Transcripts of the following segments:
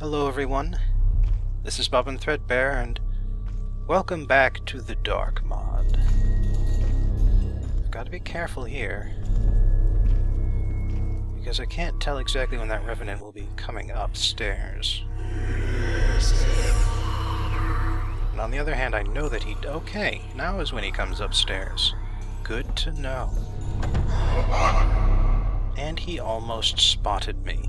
Hello everyone, this is Bob and Threadbare, and welcome back to the Dark Mod. I've got to be careful here, because I can't tell exactly when that Revenant will be coming upstairs. And on the other hand, I know that okay, now is when he comes upstairs. Good to know. And he almost spotted me.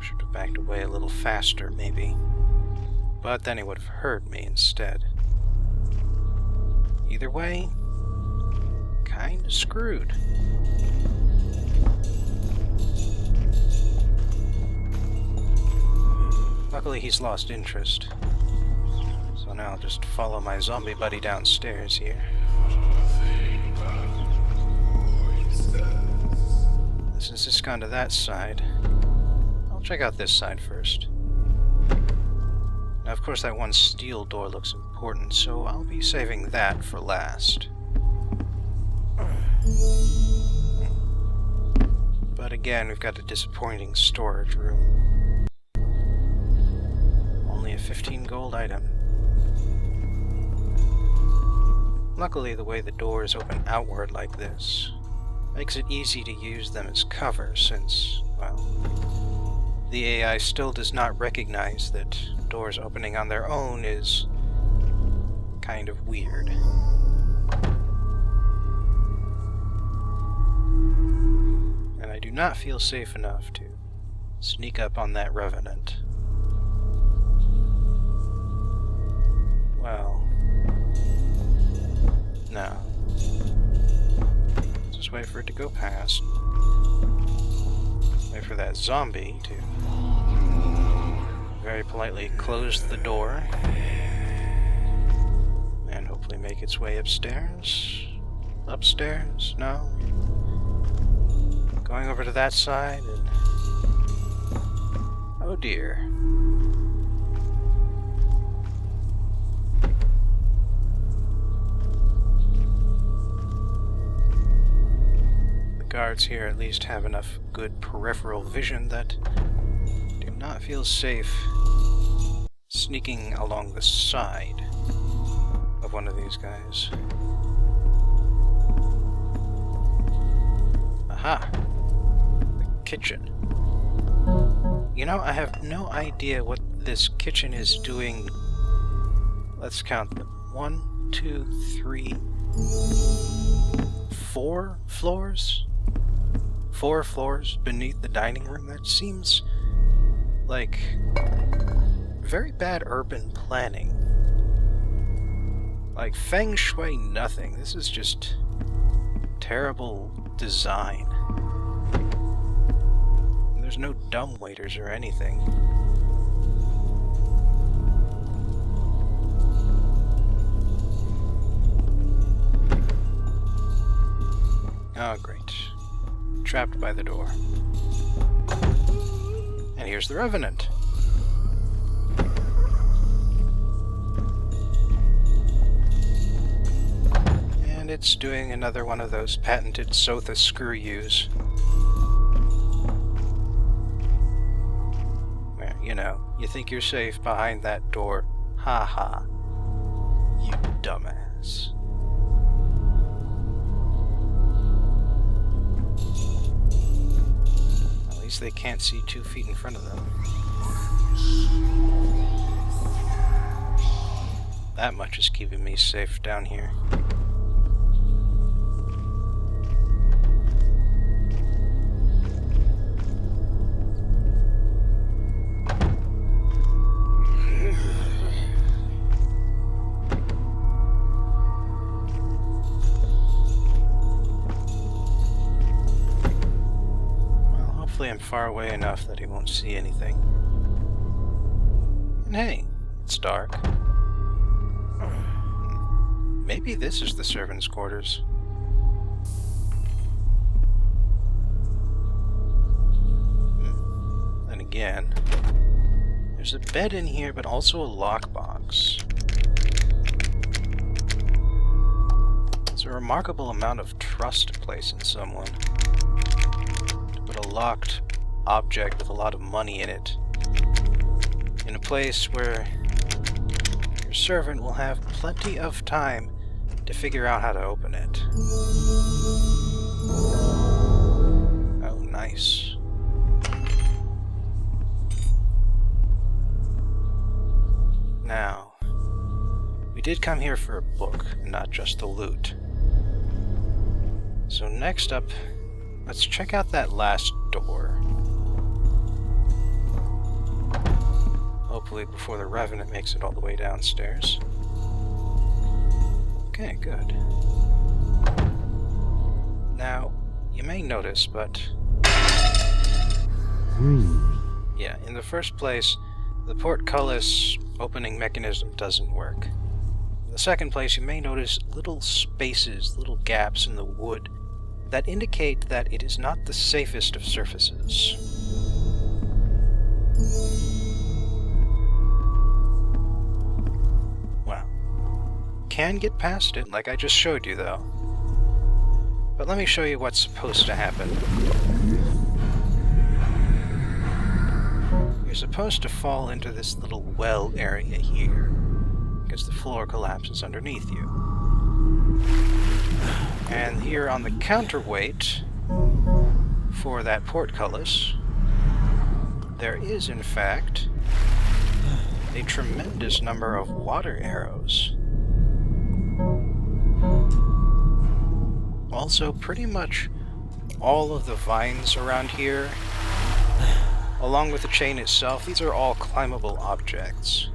Should have backed away a little faster, maybe. But then he would have heard me instead. Either way, kinda screwed. Luckily he's lost interest. So now I'll just follow my zombie buddy downstairs here. Since it's gone to that side, I'll check out this side first. Now, of course, that one steel door looks important, so I'll be saving that for last. But again, we've got a disappointing storage room. Only a 15 gold item. Luckily, the way the doors open outward like this makes it easy to use them as cover since, well, the AI still does not recognize that doors opening on their own is kind of weird. And I do not feel safe enough to sneak up on that Revenant. Well, no. Just wait for it to go past. Wait for that zombie to very politely close the door and hopefully make its way upstairs. Upstairs? No. Going over to that side and... oh dear. Guards here at least have enough good peripheral vision that do not feel safe sneaking along the side of one of these guys. Aha! The kitchen. You know, I have no idea what this kitchen is doing. Let's count them. 1, 2, 3, 4 floors? 4 floors beneath the dining room? That seems like very bad urban planning. Like feng shui nothing. This is just terrible design. There's no dumb waiters or anything. Oh, great. Trapped by the door. And here's the Revenant. And it's doing another one of those patented Sotha screw-yous. Well, you know, you think you're safe behind that door. Ha ha. You dumbass. At least they can't see 2 feet in front of them. That much is keeping me safe down here. Hopefully I'm far away enough that he won't see anything. And hey, it's dark. Maybe this is the servants' quarters. Then again, there's a bed in here, but also a lockbox. It's a remarkable amount of trust to place in someone. To put a locked object with a lot of money in it, in a place where your servant will have plenty of time to figure out how to open it. Oh, nice. Now, we did come here for a book, and not just the loot. So next up, let's check out that last door. Hopefully before the Revenant makes it all the way downstairs. Okay, good. Now, you may notice, but... yeah, in the first place, the portcullis opening mechanism doesn't work. In the second place, you may notice little spaces, little gaps in the wood that indicate that it is not the safest of surfaces. Well, can get past it, like I just showed you, though. But let me show you what's supposed to happen. You're supposed to fall into this little well area here, because the floor collapses underneath you. And here on the counterweight for that portcullis, there is, in fact, a tremendous number of water arrows. Also, pretty much all of the vines around here, along with the chain itself, these are all climbable objects.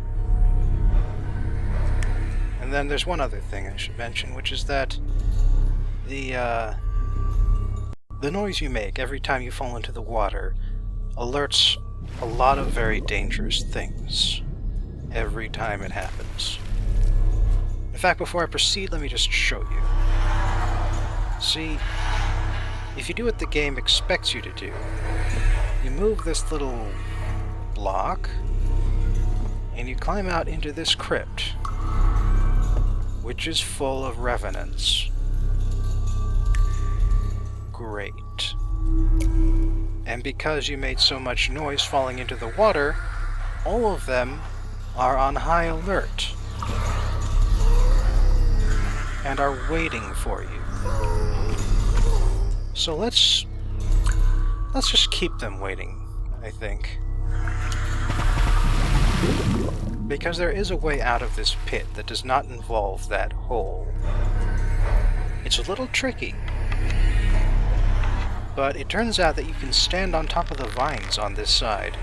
And then there's one other thing I should mention, which is that the noise you make every time you fall into the water alerts a lot of very dangerous things every time it happens. In fact, before I proceed, let me just show you. See, if you do what the game expects you to do, you move this little block, and you climb out into this crypt, which is full of revenants. Great. And because you made so much noise falling into the water, all of them are on high alert and are waiting for you. So let's just keep them waiting, I think. Because there is a way out of this pit that does not involve that hole. It's a little tricky, but it turns out that you can stand on top of the vines on this side.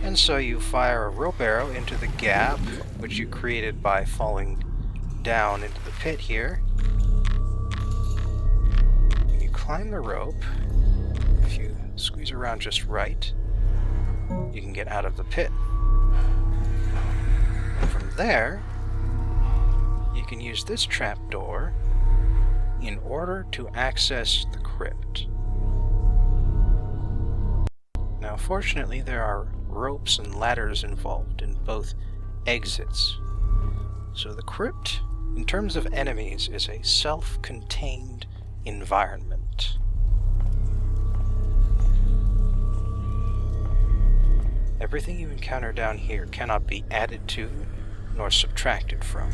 And so you fire a rope arrow into the gap, which you created by falling down into the pit here. And you climb the rope. If you squeeze around just right, you can get out of the pit. And from there, you can use this trapdoor in order to access the crypt. Now, fortunately, there are ropes and ladders involved in both exits. So the crypt, in terms of enemies, is a self-contained environment. Everything you encounter down here cannot be added to nor subtracted from.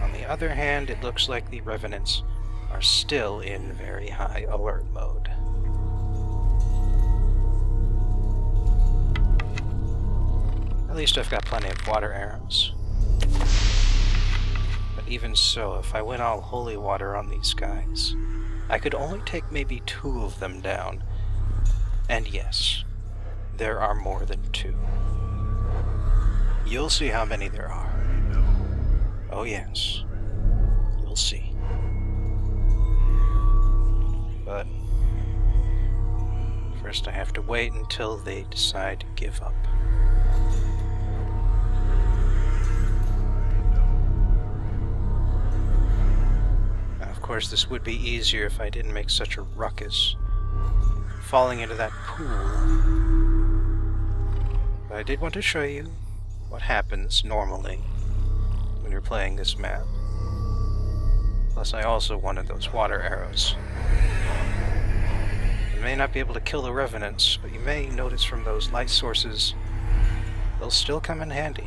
On the other hand, it looks like the revenants are still in very high alert mode. At least I've got plenty of water arrows. But even so, if I went all holy water on these guys, I could only take maybe 2 of them down. And yes, there are more than 2. You'll see how many there are. Oh yes, you'll see. But first I have to wait until they decide to give up. Now, of course, this would be easier if I didn't make such a ruckus falling into that pool. But I did want to show you what happens normally when you're playing this map. Plus, I also wanted those water arrows. may not be able to kill the revenants, but you may notice from those light sources they'll still come in handy.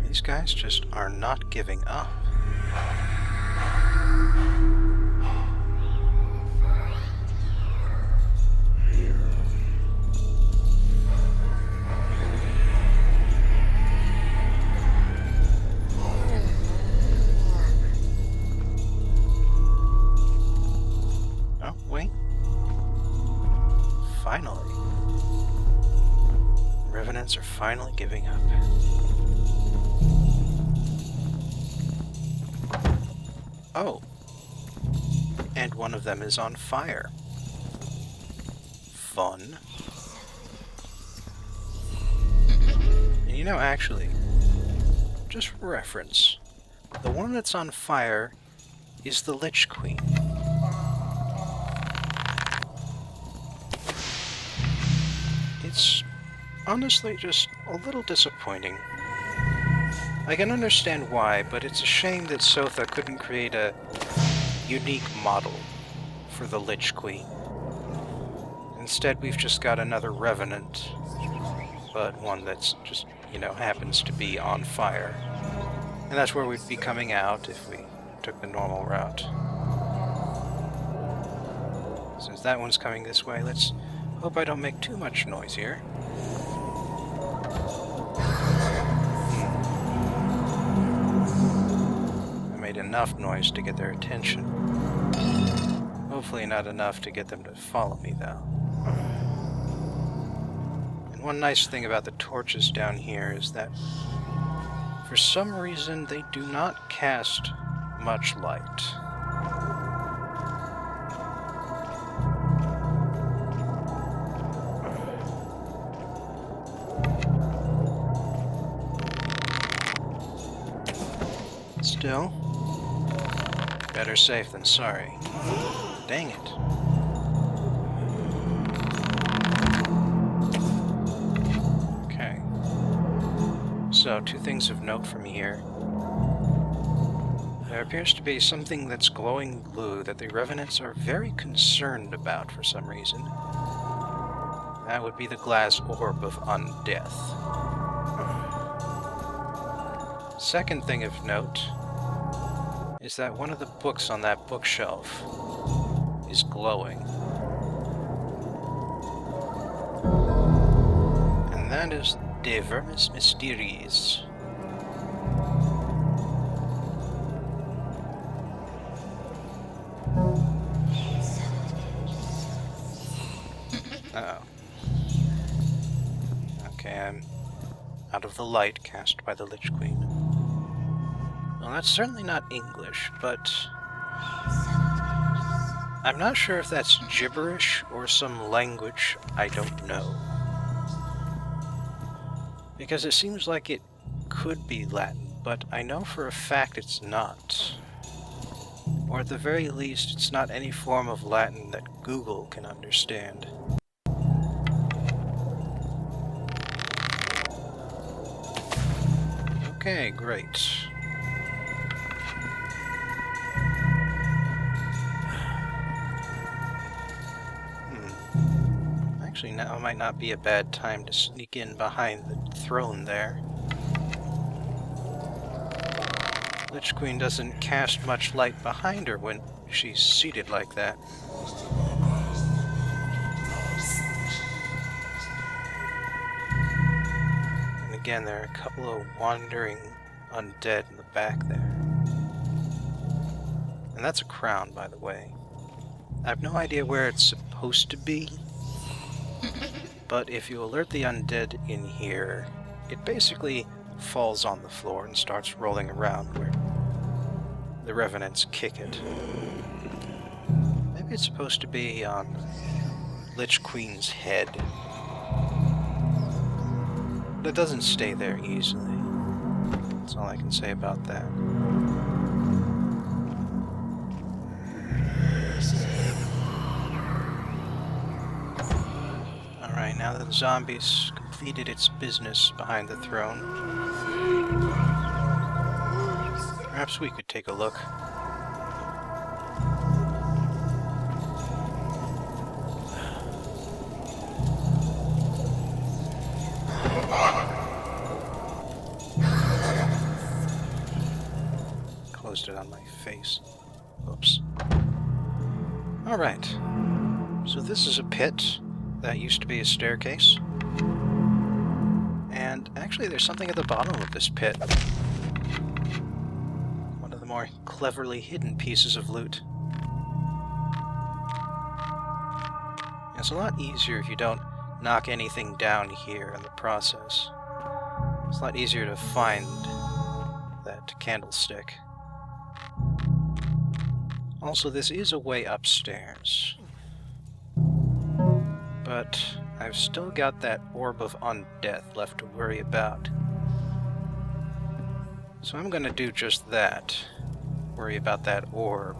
These guys just are not giving up. Oh, wait. Finally. The revenants are finally giving up. Oh. And one of them is on fire. Fun. And you know, actually, just for reference, the one that's on fire is the Lich Queen. It's honestly just a little disappointing. I can understand why, but it's a shame that Sotha couldn't create a unique model for the Lich Queen. Instead, we've just got another Revenant, but one that's just, you know, happens to be on fire. And that's where we'd be coming out if we took the normal route. Since that one's coming this way, let's hope I don't make too much noise here. Enough noise to get their attention. Hopefully not enough to get them to follow me, though. And one nice thing about the torches down here is that for some reason they do not cast much light. Still, better safe than sorry. Dang it. Okay. So, two things of note from here. There appears to be something that's glowing blue that the Revenants are very concerned about for some reason. That would be the glass Orb of Undeath. Second thing of note is that one of the books on that bookshelf is glowing. And that is De Vermis Mysteries. Uh-oh. Okay, I'm out of the light cast by the Lich Queen. Well, that's certainly not English, but I'm not sure if that's gibberish or some language I don't know. Because it seems like it could be Latin, but I know for a fact it's not. Or at the very least, it's not any form of Latin that Google can understand. Okay, great. Actually, now might not be a bad time to sneak in behind the throne there. Lich Queen doesn't cast much light behind her when she's seated like that. And again, there are a couple of wandering undead in the back there. And that's a crown, by the way. I have no idea where it's supposed to be. But if you alert the undead in here, it basically falls on the floor and starts rolling around where the Revenants kick it. Maybe it's supposed to be on Lich Queen's head. But it doesn't stay there easily. That's all I can say about that. Alright, now that the zombie's completed its business behind the throne. Perhaps we could take a look. Closed it on my face. Oops. Alright. So this is a pit that used to be a staircase. And actually there's something at the bottom of this pit. One of the more cleverly hidden pieces of loot. It's a lot easier if you don't knock anything down here in the process. It's a lot easier to find that candlestick. Also, this is a way upstairs. But I've still got that Orb of Undeath left to worry about. So I'm gonna do just that. Worry about that orb.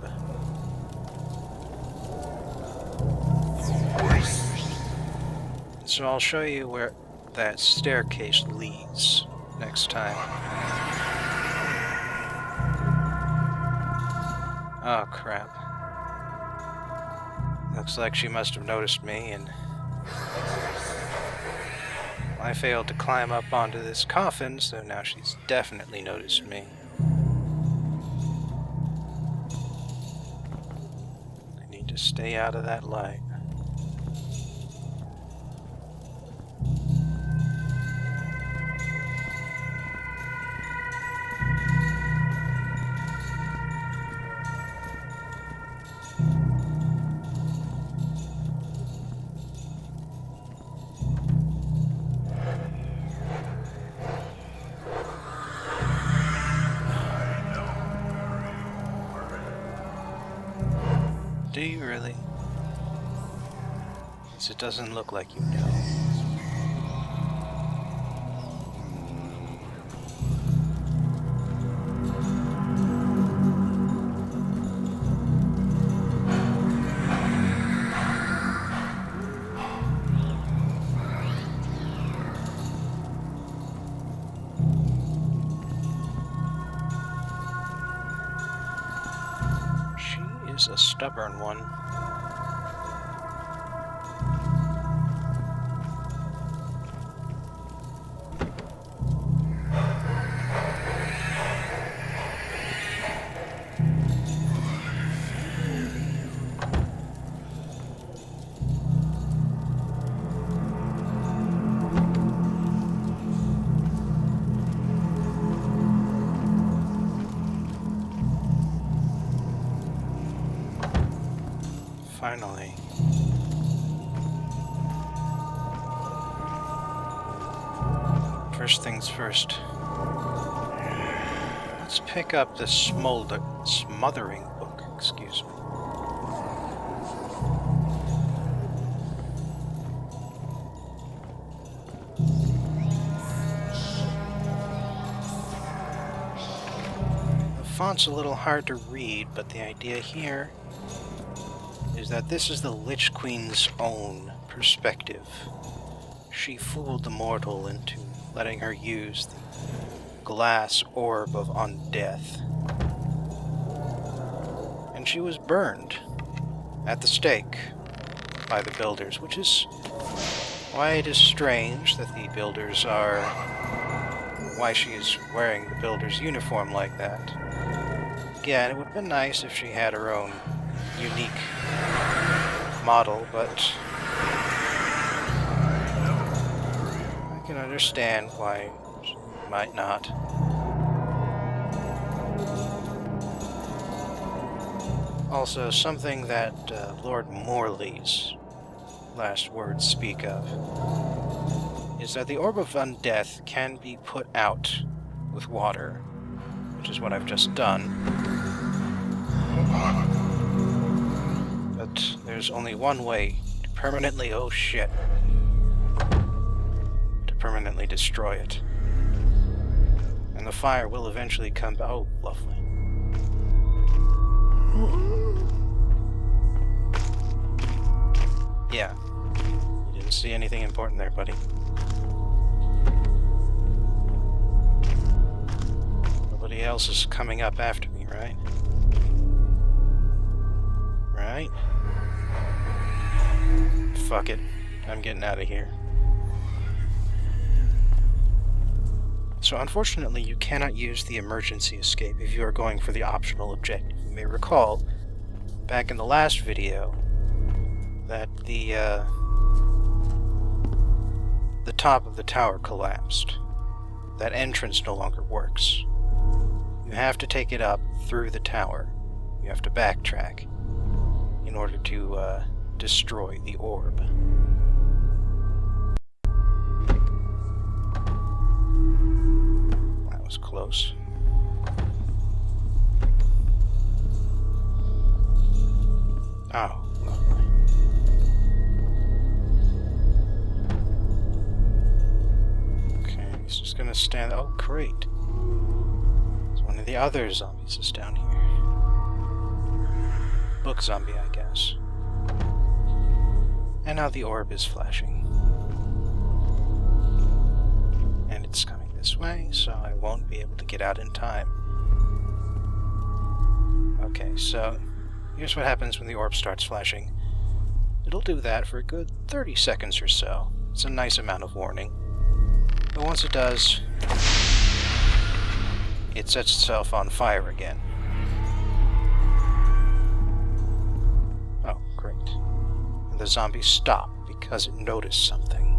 So I'll show you where that staircase leads next time. Oh crap. Looks like she must have noticed me, and I failed to climb up onto this coffin, so now she's definitely noticed me. I need to stay out of that light. Do you really? Because it doesn't look like you know. A stubborn one. Finally. First things first. Let's pick up the smothering book, excuse me. The font's a little hard to read, but the idea here is that this is the Lich Queen's own perspective. She fooled the mortal into letting her use the glass Orb of Undeath. And she was burned at the stake by the builders, which is why it is strange that the builders are... why she is wearing the builder's uniform like that. Again, it would have been nice if she had her own unique model, but I can understand why she might not. Also, something that Lord Morley's last words speak of is that the Orb of Undeath can be put out with water, which is what I've just done. But there's only one way to permanently, oh shit, to permanently destroy it. And the fire will eventually come, oh, lovely. Yeah, you didn't see anything important there, buddy. Nobody else is coming up after me, right? Right? Fuck it. I'm getting out of here. So unfortunately, you cannot use the emergency escape if you are going for the optional objective. You may recall, back in the last video, that the top of the tower collapsed. That entrance no longer works. You have to take it up through the tower. You have to backtrack in order to destroy the orb. That was close. Oh, lovely. Okay, he's just gonna stand. Oh, great. So one of the other zombies is down here. Book zombie, I guess. And now the orb is flashing. And it's coming this way, so I won't be able to get out in time. Okay, so here's what happens when the orb starts flashing. It'll do that for a good 30 seconds or so. It's a nice amount of warning. But once it does, it sets itself on fire again. Oh, great. And the zombies stop because it noticed something.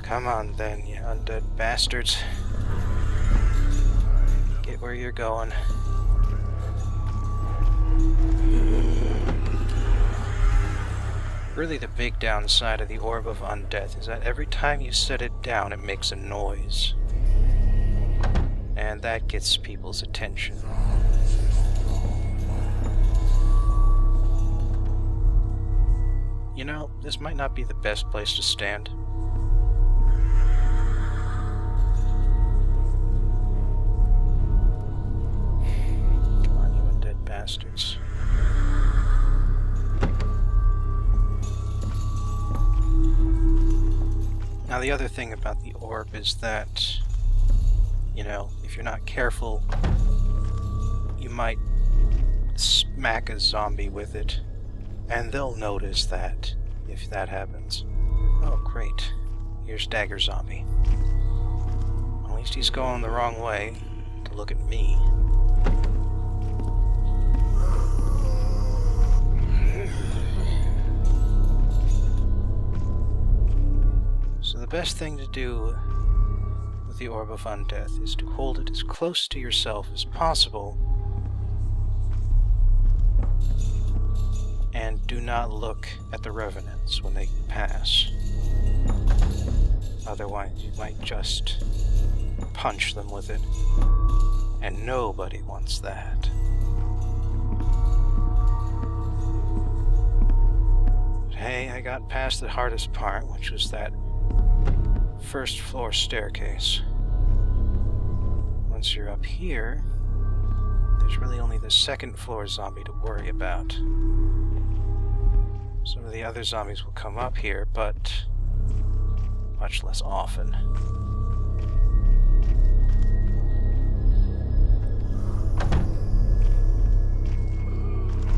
Come on then, you undead bastards. Get where you're going. Really, the big downside of the Orb of Undeath is that every time you set it down, it makes a noise. And that gets people's attention. You know, this might not be the best place to stand. Come on, you undead bastards. Now, the other thing about the orb is that, you know, if you're not careful, you might smack a zombie with it, and they'll notice that if that happens. Oh, great. Here's Dagger Zombie. At least he's going the wrong way to look at me. So the best thing to do with the Orb of Undeath is to hold it as close to yourself as possible, and do not look at the revenants when they pass. Otherwise you might just punch them with it, and nobody wants that. But hey, I got past the hardest part, which was that first floor staircase. Once you're up here, there's really only the second floor zombie to worry about. Some of the other zombies will come up here, but much less often.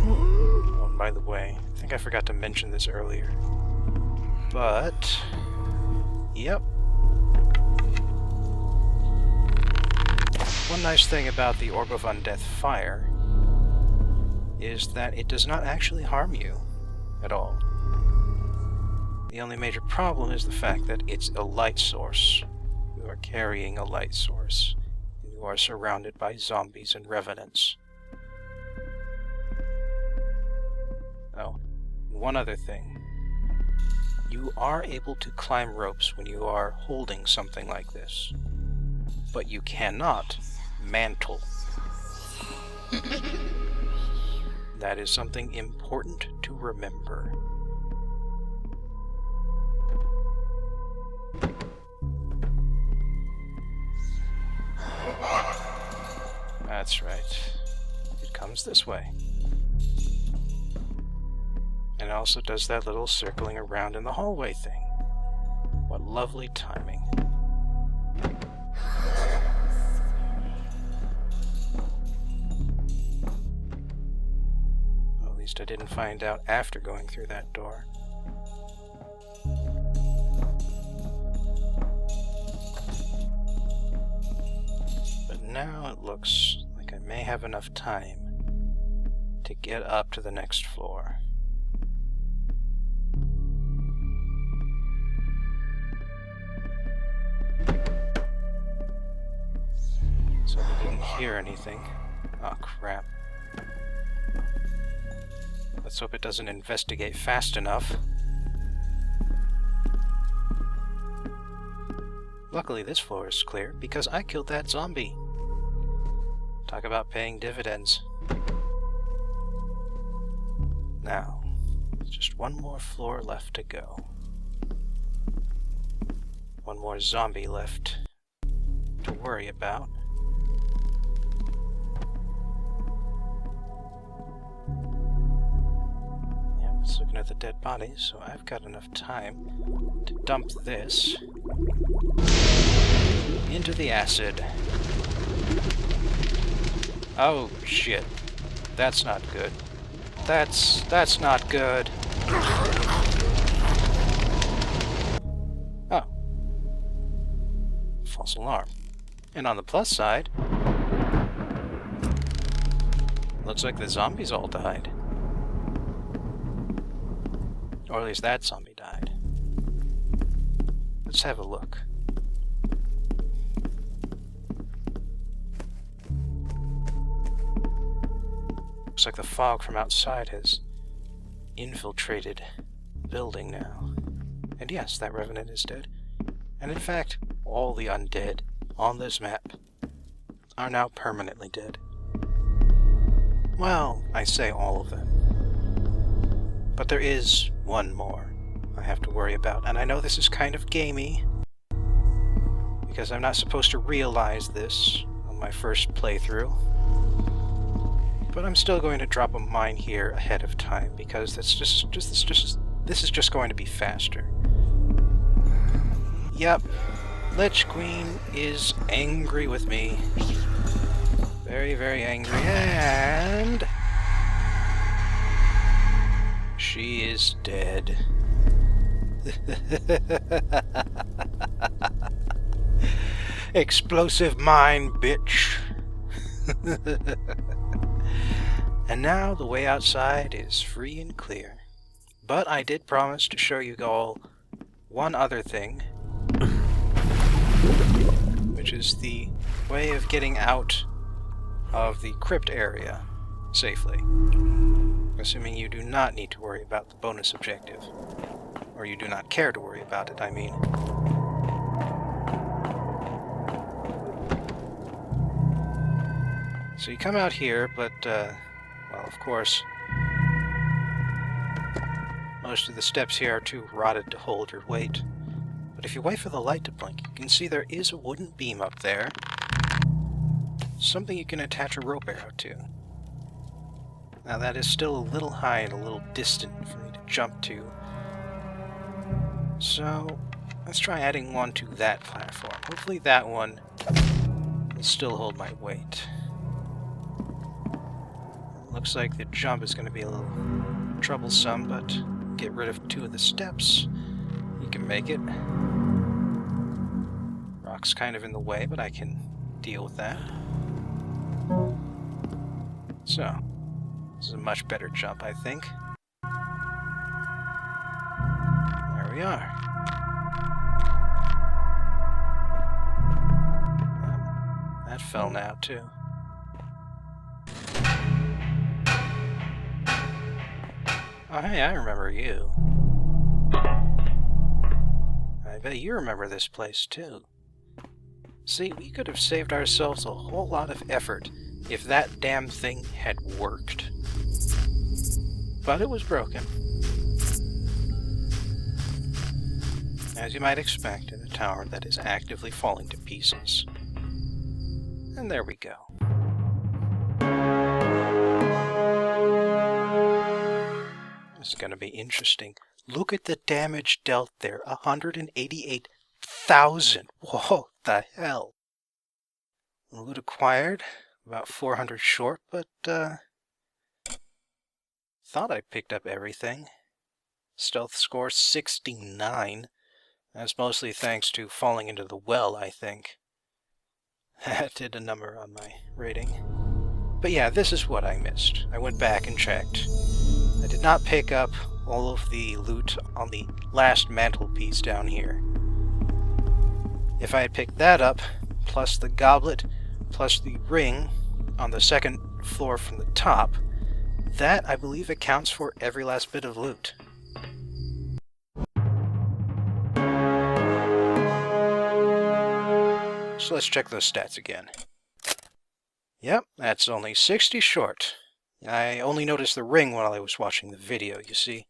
Oh, and by the way, I think I forgot to mention this earlier, but yep. One nice thing about the Orb of Undeath fire is that it does not actually harm you at all. The only major problem is the fact that it's a light source. You are carrying a light source. You are surrounded by zombies and revenants. Oh, one other thing. You are able to climb ropes when you are holding something like this, but you cannot mantle. That is something important to remember. That's right. It comes this way. And it also does that little circling around in the hallway thing. What lovely timing. least I didn't find out after going through that door. But now it looks like I may have enough time to get up to the next floor. So I didn't hear anything. Oh crap. Let's hope it doesn't investigate fast enough. Luckily this floor is clear because I killed that zombie. Talk about paying dividends. Now, just one more floor left to go. One more zombie left to worry about. Yeah, I'm just looking at the dead bodies, so I've got enough time to dump this into the acid. Oh shit. That's not good. That's not good. Oh. False alarm. And on the plus side, looks like the zombies all died. Or at least that zombie died. Let's have a look. Looks like the fog from outside has infiltrated the building now. And yes, that revenant is dead. And in fact, all the undead on this map are now permanently dead. Well, I say all of them. But there is one more I have to worry about, and I know this is kind of gamey, because I'm not supposed to realize this on my first playthrough. But I'm still going to drop a mine here ahead of time, because this is just going to be faster. Yep, Lich Queen is angry with me. Very, very angry, and she is dead. Explosive mine, bitch. And now the way outside is free and clear. But I did promise to show you all one other thing, which is the way of getting out of the crypt area safely. Assuming you do not need to worry about the bonus objective. Or you do not care to worry about it, I mean. So you come out here, but, well, of course, most of the steps here are too rotted to hold your weight. But if you wait for the light to blink, you can see there is a wooden beam up there. Something you can attach a rope arrow to. Now that is still a little high and a little distant for me to jump to. So, let's try adding one to that platform. Hopefully that one will still hold my weight. Looks like the jump is going to be a little troublesome, but get rid of 2 of the steps. You can make it. Rock's kind of in the way, but I can deal with that. So, this is a much better jump, I think. There we are. That fell now, too. Oh, hey, I remember you. I bet you remember this place, too. See, we could have saved ourselves a whole lot of effort if that damn thing had worked. But it was broken. As you might expect in a tower that is actively falling to pieces. And there we go. This is going to be interesting. Look at the damage dealt there. 188,000. Whoa, the hell. Loot acquired. About 400 short, but thought I picked up everything. Stealth score 69. That's mostly thanks to falling into the well, I think. That did a number on my rating. But yeah, this is what I missed. I went back and checked. I did not pick up all of the loot on the last mantelpiece down here. If I had picked that up, plus the goblet, plus the ring on the second floor from the top, that, I believe, accounts for every last bit of loot. So let's check those stats again. Yep, that's only 60 short. I only noticed the ring while I was watching the video, you see.